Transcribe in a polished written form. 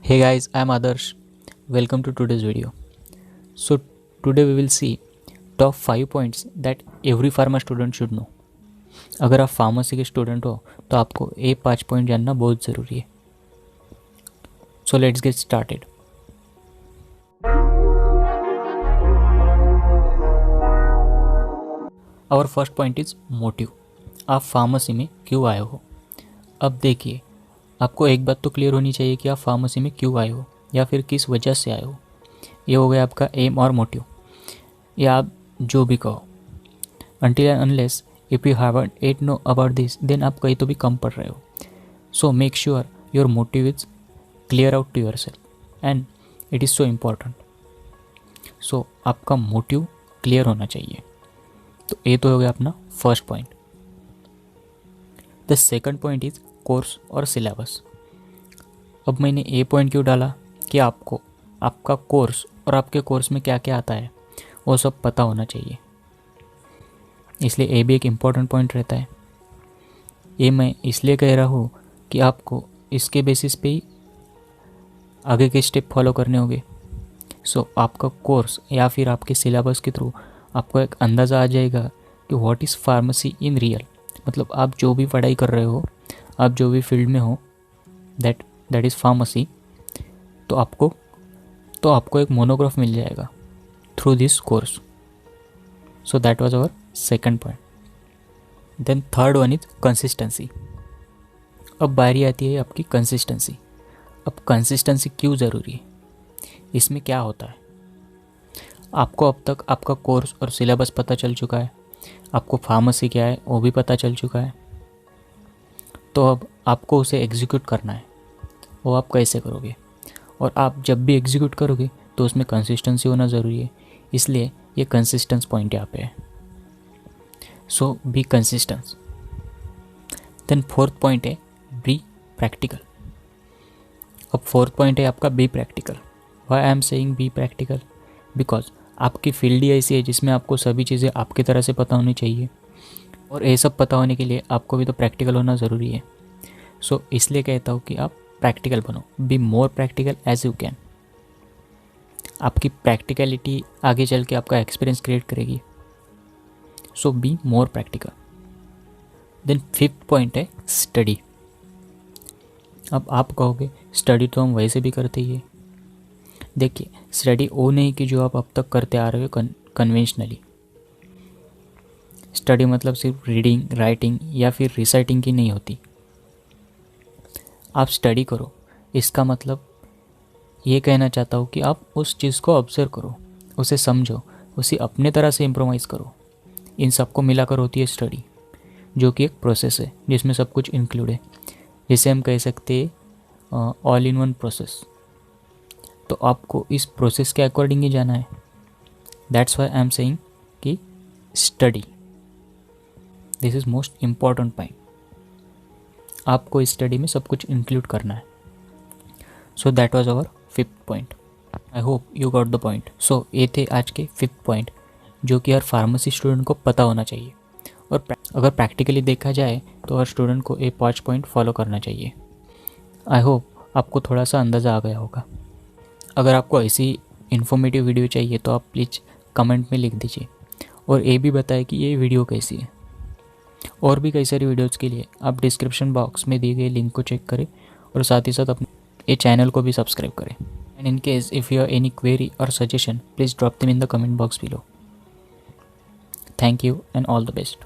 Hey guys, I am Adarsh. Welcome to today's video. So today we will see top 5 points that every pharma student should know. अगर आप pharmacy के student हो तो आपको ये 5 point जानना बहुत ज़रूरी है. So let's get started. Our first point is motive. आप फार्मेसी में क्यों आए हो? अब देखिए, आपको एक बात तो क्लियर होनी चाहिए कि आप फार्मेसी में क्यों आए हो या फिर किस वजह से आए हो. ये हो गया आपका एम और मोटिव, या आप जो भी कहो. Until and unless if you haven't at no about this, then आप कहीं तो भी कम पढ़ रहे हो. So make sure your motive is clear out to yourself and it is so important. So आपका मोटिव क्लियर होना चाहिए. तो ये तो हो गया अपना first point. The second point is course और सिलेबस. अब मैंने ये पॉइंट क्यों डाला कि आपको आपका कोर्स और आपके कोर्स में क्या क्या आता है वो सब पता होना चाहिए. इसलिए ये भी एक इम्पॉर्टेंट पॉइंट रहता है. ये मैं इसलिए कह रहा हूँ कि आपको इसके बेसिस पे ही आगे के स्टेप फॉलो करने होंगे. सो आपका कोर्स या फिर आपके सिलेबस के थ्रू आपको एक अंदाज़ा आ जाएगा कि what is pharmacy in real. मतलब आप जो भी पढ़ाई कर रहे हो, आप जो भी फील्ड में हो, दैट इज़ फार्मेसी, तो आपको एक मोनोग्राफ मिल जाएगा through this course. So that was our second point. Then third one is consistency. अब बारी आती है आपकी कंसिस्टेंसी. अब कंसिस्टेंसी क्यों ज़रूरी है? इसमें क्या होता है, आपको अब तक आपका कोर्स और सिलेबस पता चल चुका है, आपको फार्मेसी क्या है वो भी पता चल चुका है. तो अब आपको उसे एग्जीक्यूट करना है. वो आप कैसे करोगे? और आप जब भी एग्जीक्यूट करोगे तो उसमें कंसिस्टेंसी होना ज़रूरी है. इसलिए ये कंसिस्टेंस पॉइंट यहाँ पे है. So be consistence. Then fourth point है बी प्रैक्टिकल. अब फोर्थ पॉइंट है आपका be practical. Why I am saying be practical? Because आपकी फील्ड ही ऐसी है जिसमें आपको सभी चीज़ें आपकी तरह से पता होनी चाहिए, और ये सब पता होने के लिए आपको भी तो प्रैक्टिकल होना ज़रूरी है. सो इसलिए कहता हूँ कि आप प्रैक्टिकल बनो. Be more practical as you can. आपकी प्रैक्टिकलिटी आगे चल के आपका एक्सपीरियंस क्रिएट करेगी. So be more practical. Then fifth point है स्टडी. अब आप कहोगे स्टडी तो हम वैसे भी करते ही है. देखिए, स्टडी वो नहीं कि जो आप अब तक करते आ रहे हो कन्वेंशनली. स्टडी मतलब सिर्फ रीडिंग, राइटिंग या फिर रिसाइटिंग की नहीं होती. आप स्टडी करो, इसका मतलब ये कहना चाहता हूँ कि आप उस चीज़ को ऑब्जर्व करो, उसे समझो, उसे अपने तरह से इम्प्रोवाइज़ करो. इन सबको मिलाकर होती है स्टडी, जो कि एक प्रोसेस है जिसमें सब कुछ इंक्लूड है. जिसे हम कह सकते हैं ऑल इन वन प्रोसेस. तो आपको इस प्रोसेस के अकॉर्डिंग ही जाना है. That's why I am saying कि study, this is most important point. आपको इस स्टडी में सब कुछ इंक्लूड करना है. So that was our fifth point. I hope you got the point. So ये थे आज के फिफ्थ पॉइंट जो कि हर फार्मेसी स्टूडेंट को पता होना चाहिए. और अगर प्रैक्टिकली देखा जाए तो हर स्टूडेंट को ये 5 पॉइंट फॉलो करना चाहिए. आई होप आपको थोड़ा सा अंदाज़ा आ गया होगा. अगर आपको ऐसी इन्फॉर्मेटिव वीडियो चाहिए तो आप प्लीज़ कमेंट में लिख दीजिए, और ये भी बताएं कि ये वीडियो कैसी है. और भी कई सारी वीडियोज़ के लिए आप डिस्क्रिप्शन बॉक्स में दिए गए लिंक को चेक करें, और साथ ही साथ अपने ये चैनल को भी सब्सक्राइब करें. And in case if you have any query और suggestion, please drop them in the comment box below. Thank you and all the best.